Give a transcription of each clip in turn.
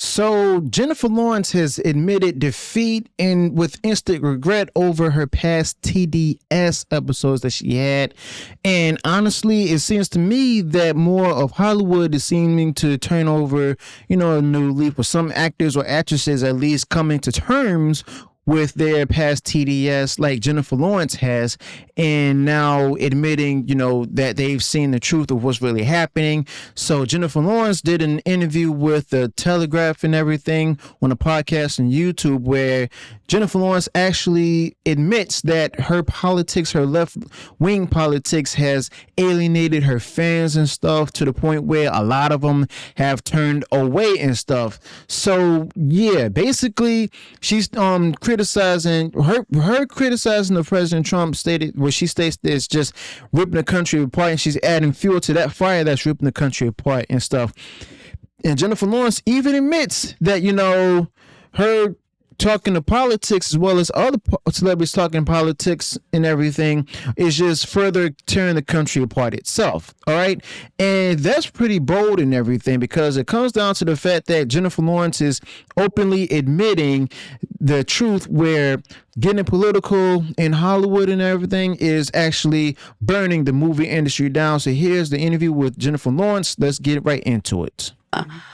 So Jennifer Lawrence has admitted defeat and with instant regret over her past TDS episodes that she had. And honestly, it seems to me that more of Hollywood is seeming to turn over, a new leaf, with some actors or actresses at least coming to terms with their past TDS like Jennifer Lawrence has, and now admitting, that they've seen the truth of what's really happening. So Jennifer Lawrence did an interview with the Telegraph and everything on a podcast on YouTube where Jennifer Lawrence actually admits that her politics, her left-wing politics, has alienated her fans and stuff to the point where a lot of them have turned away and stuff. So yeah, basically she's criticizing her criticizing of President Trump stated where she states that it's just ripping the country apart, and she's adding fuel to that fire that's ripping the country apart and stuff. And Jennifer Lawrence even admits that her talking to politics as well as other celebrities talking politics and everything is just further tearing the country apart itself. All right. And that's pretty bold and everything, because it comes down to the fact that Jennifer Lawrence is openly admitting the truth where getting political in Hollywood and everything is actually burning the movie industry down. So here's the interview with Jennifer Lawrence. Let's get right into it.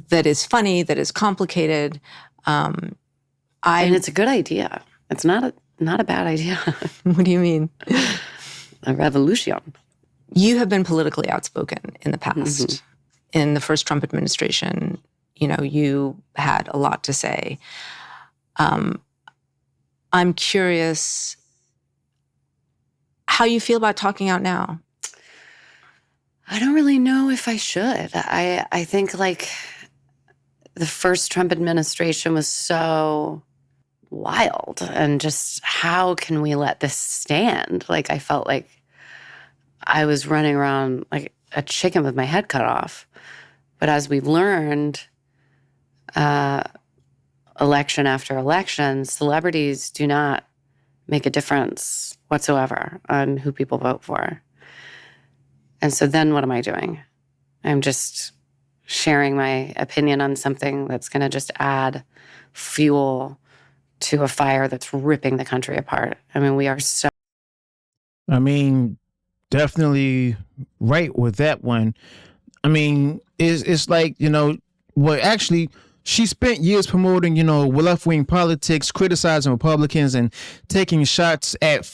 That is funny, that is complicated. And it's a good idea. It's not a bad idea. What do you mean? A revolution. You have been politically outspoken in the past. Mm-hmm. In the first Trump administration, you had a lot to say. I'm curious how you feel about talking out now. I don't really know if I should. I think the first Trump administration was so wild, and just how can we let this stand? I felt like I was running around like a chicken with my head cut off. But as we've learned, election after election, celebrities do not make a difference whatsoever on who people vote for. And so then what am I doing? I'm just sharing my opinion on something that's going to just add fuel to a fire that's ripping the country apart. I mean, we are so... Definitely right with that one. It's like, actually, she spent years promoting, left-wing politics, criticizing Republicans and taking shots at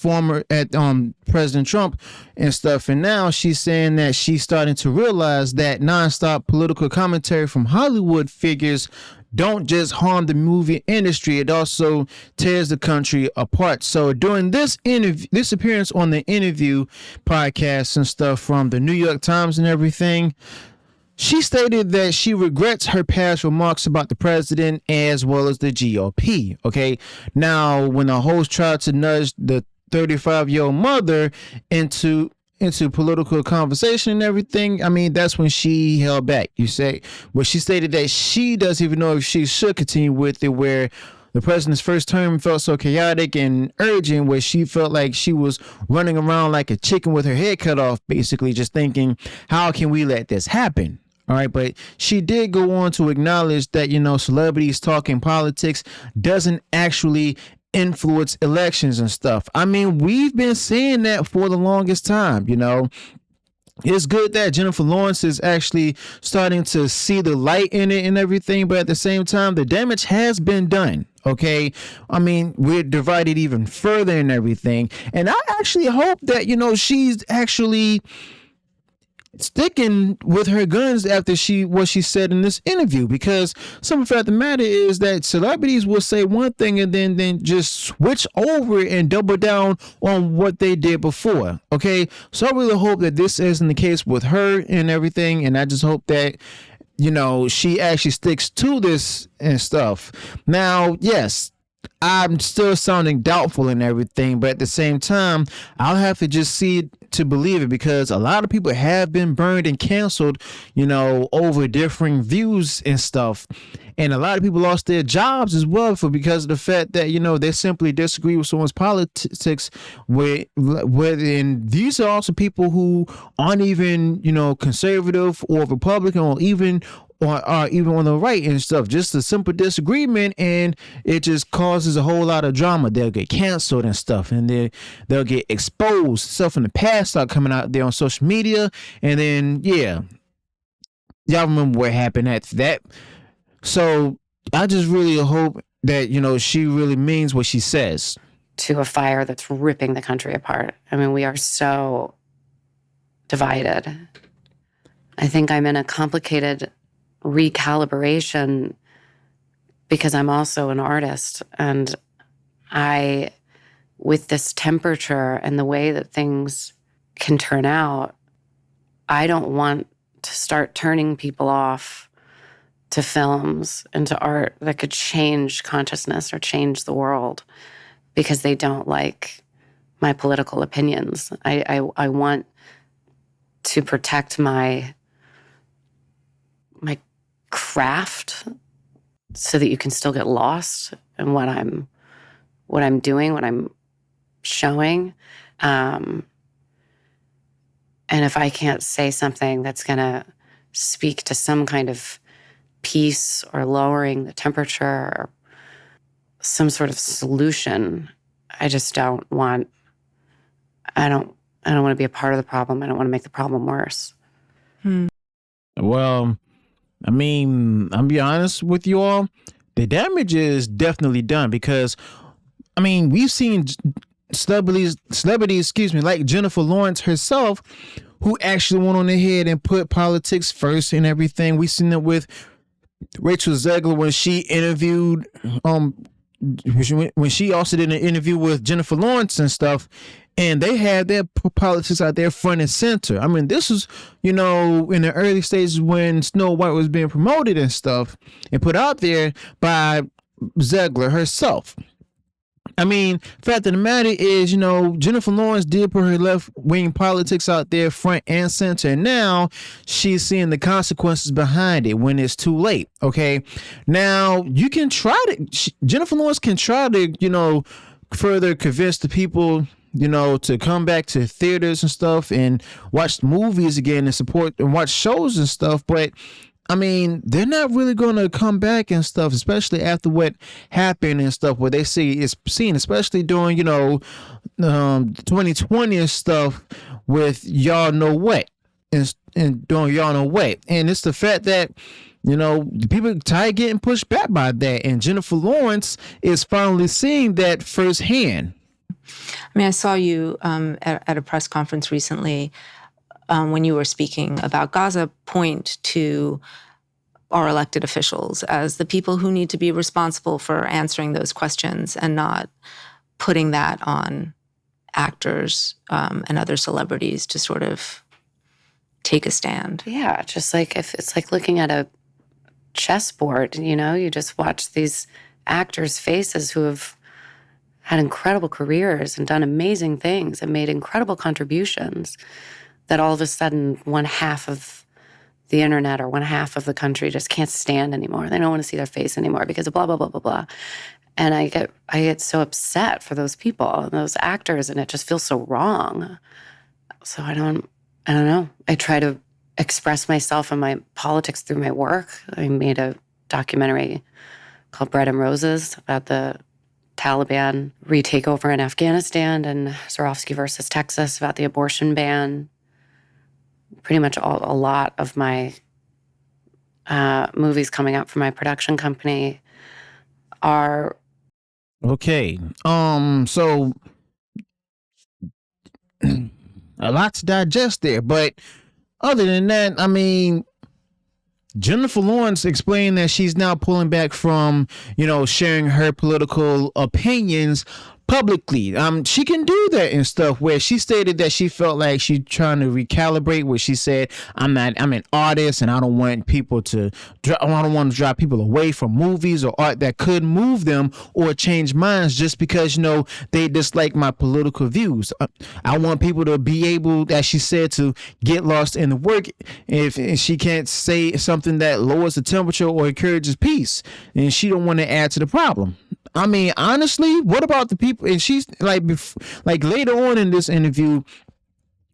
President Trump and stuff. And now she's saying that she's starting to realize that nonstop political commentary from Hollywood figures don't just harm the movie industry, it also tears the country apart. So during this appearance on the interview podcast and stuff from the New York Times and everything, she stated that she regrets her past remarks about the president as well as the GOP. Okay. Now, when the host tried to nudge the 35-year-old mother into political conversation and everything, that's when she held back. She stated that she doesn't even know if she should continue with it, where the president's first term felt so chaotic and urgent, where she felt like she was running around like a chicken with her head cut off, basically just thinking, how can we let this happen? All right, but she did go on to acknowledge that, celebrities talking politics doesn't actually influence elections and stuff. We've been seeing that for the longest time, It's good that Jennifer Lawrence is actually starting to see the light in it and everything, but at the same time, the damage has been done. Okay. We're divided even further and everything. And I actually hope that, she's actually sticking with her guns after what she said in this interview, because some fact of the matter is that celebrities will say one thing and then just switch over and double down on what they did before. Okay, so I really hope that this isn't the case with her and everything, and I just hope that she actually sticks to this and stuff. Now, yes, I'm still sounding doubtful and everything, but at the same time, I'll have to just see it to believe it, because a lot of people have been burned and canceled, over differing views and stuff. And a lot of people lost their jobs as well because of the fact that, they simply disagree with someone's politics. And these are also people who aren't even, conservative or Republican or even or even on the right and stuff. Just a simple disagreement, and it just causes a whole lot of drama. They'll get canceled and stuff, and they'll get exposed. Stuff in the past start coming out there on social media, and then yeah, y'all remember what happened after that. So I just really hope that she really means what she says. To a fire that's ripping the country apart. I mean, we are so divided. I think I'm in a complicated recalibration because I'm also an artist, and with this temperature and the way that things can turn out, I don't want to start turning people off to films and to art that could change consciousness or change the world because they don't like my political opinions. I want to protect my craft so that you can still get lost in what I'm doing, what I'm showing. And if I can't say something that's going to speak to some kind of peace or lowering the temperature or some sort of solution, I just don't want to be a part of the problem. I don't want to make the problem worse. Well, I mean, I'll be honest with you all. The damage is definitely done because, I mean, we've seen celebrities, like Jennifer Lawrence herself, who actually went on ahead and put politics first and everything. We've seen it with Rachel Zegler when she interviewed, when she also did an interview with Jennifer Lawrence and stuff, and they had their politics out there front and center. I mean, this was, in the early stages when Snow White was being promoted and stuff and put out there by Zegler herself. I mean, fact of the matter is, Jennifer Lawrence did put her left-wing politics out there front and center, and now she's seeing the consequences behind it when it's too late, okay? Now, you can Jennifer Lawrence can try to, further convince the people, to come back to theaters and stuff and watch movies again and support and watch shows and stuff, but I mean, they're not really going to come back and stuff, especially after what happened and stuff, what they see is seen, especially during, 2020 and stuff with y'all know what and doing y'all know what. And it's the fact that, people tired getting pushed back by that. And Jennifer Lawrence is finally seeing that firsthand. I mean, I saw you at a press conference recently when you were speaking about Gaza, point to our elected officials as the people who need to be responsible for answering those questions and not putting that on actors and other celebrities to sort of take a stand. Yeah, just like if it's like looking at a chessboard, you just watch these actors' faces who have had incredible careers and done amazing things and made incredible contributions, that all of a sudden one half of the internet or one half of the country just can't stand anymore. They don't want to see their face anymore because of blah, blah, blah, blah, blah. And I get so upset for those people, those actors, and it just feels so wrong. So I don't know. I try to express myself and my politics through my work. I made a documentary called Bread and Roses about the Taliban retakeover in Afghanistan, and Zorofsky versus Texas about the abortion ban. Pretty much a lot of my movies coming up from my production company are okay. So a lot to digest there, but other than that, I mean, Jennifer Lawrence explained that she's now pulling back from, sharing her political opinions publicly. She can do that and stuff, where she stated that she felt like she's trying to recalibrate what she said. I'm an artist and I don't want people to drive people away from movies or art that could move them or change minds just because, they dislike my political views. I want people to be able, as she said, to get lost in the work if she can't say something that lowers the temperature or encourages peace, and she don't want to add to the problem. I mean, honestly, what about the people? And she's like later on in this interview,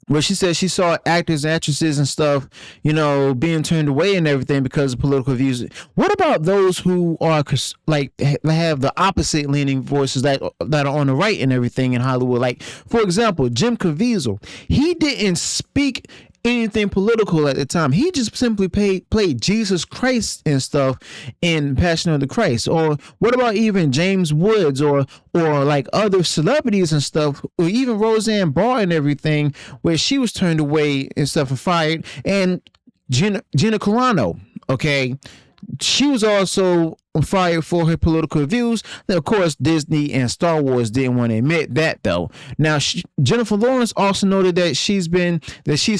where she said she saw actors, actresses, and stuff, being turned away and everything because of political views. What about those who are like have the opposite leaning voices that are on the right and everything in Hollywood? Like, for example, Jim Caviezel, he didn't speak anything political at the time. He just simply played Jesus Christ and stuff in Passion of the Christ. Or what about even James Woods or like other celebrities and stuff, or even Roseanne Barr and everything, where she was turned away and stuff and fired. And Gina Carano, okay, she was also fired for her political views. Now, of course, Disney and Star Wars didn't want to admit that, though. Now, Jennifer Lawrence also noted that she's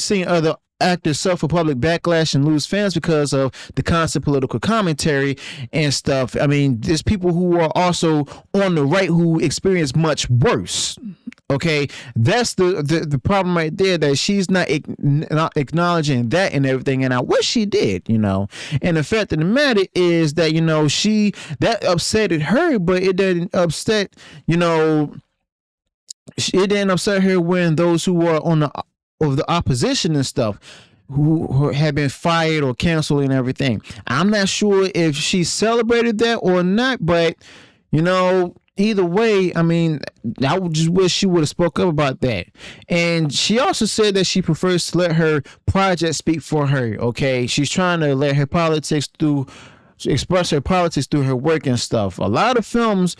seen other actors suffer public backlash and lose fans because of the constant political commentary and stuff. I mean, there's people who are also on the right who experience much worse. Okay, that's the problem right there, that she's not acknowledging that and everything, and I wish she did, And the fact of the matter is that that upsetted her, but it didn't upset her when those who were of the opposition and stuff who had been fired or canceled and everything. I'm not sure if she celebrated that or not, but either way, I mean, I would just wish she would have spoke up about that. And she also said that she prefers to let her project speak for her. Okay, she's trying to let her express her politics through her work and stuff. A lot of films,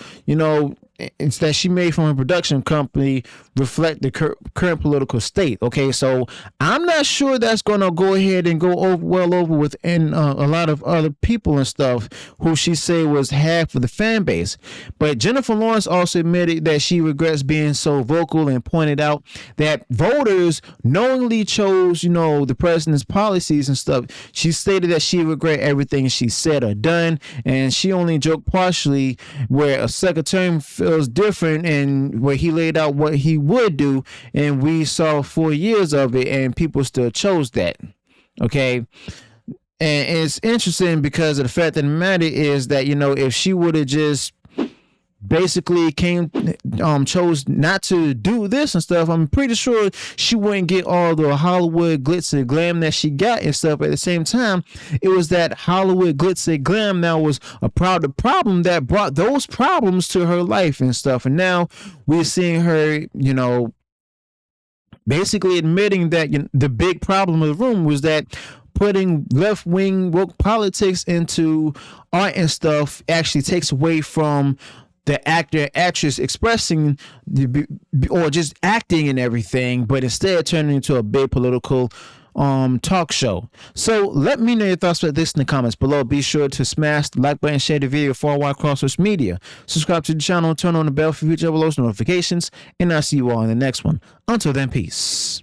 that she made from her production company reflect the current political state. Okay, so I'm not sure that's going to go ahead and go over within a lot of other people and stuff who she said was half of the fan base. But Jennifer Lawrence also admitted that she regrets being so vocal and pointed out that voters knowingly chose, the president's policies and stuff. She stated that she regret everything she said or done, and she only joked partially where a second term feels different and where he laid out what he would do, and we saw 4 years of it and people still chose that. Okay, and it's interesting because of the fact of the matter is that if she would have just basically chose not to do this and stuff, I'm pretty sure she wouldn't get all the Hollywood glitz and glam that she got and stuff. At the same time, it was that Hollywood glitz and glam that was a problem that brought those problems to her life and stuff. And now we're seeing her, basically admitting that the big problem of the room was that putting left-wing woke politics into art and stuff actually takes away from the actor, actress expressing or just acting and everything, but instead turning into a big political talk show. So let me know your thoughts about this in the comments below. Be sure to smash the like button, share the video far wide across social media. Subscribe to the channel, turn on the bell for future uploads notifications, and I'll see you all in the next one. Until then, peace.